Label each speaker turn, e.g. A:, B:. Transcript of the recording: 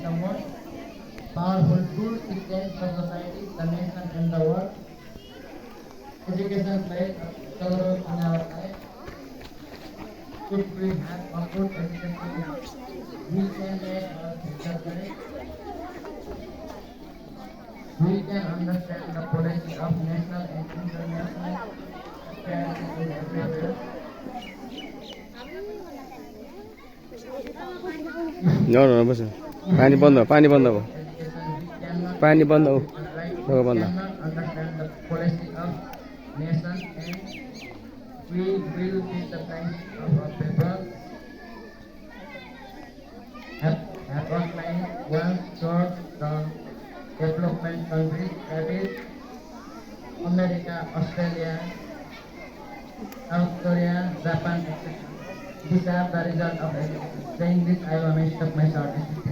A: is the most powerful tool to change the society, the nation, and the world. Education plays a vital role in our life. If we have a good education, we can make our future bright. We can understand the policy of national and international affairs in everywhere.
B: No, no, बस पानी बन्द हो पानी बन्द हो
A: Education, we cannot
B: पानी बन्द हो
A: future right.
B: ढोका
A: We
B: बन्द
A: cannot understand the policy of nation and we will be the kind of our people. Have outlined one short the development countries that is America, Australia, South Korea, Japan, etc. These are the result of education. Saying this, I will stop my short speech.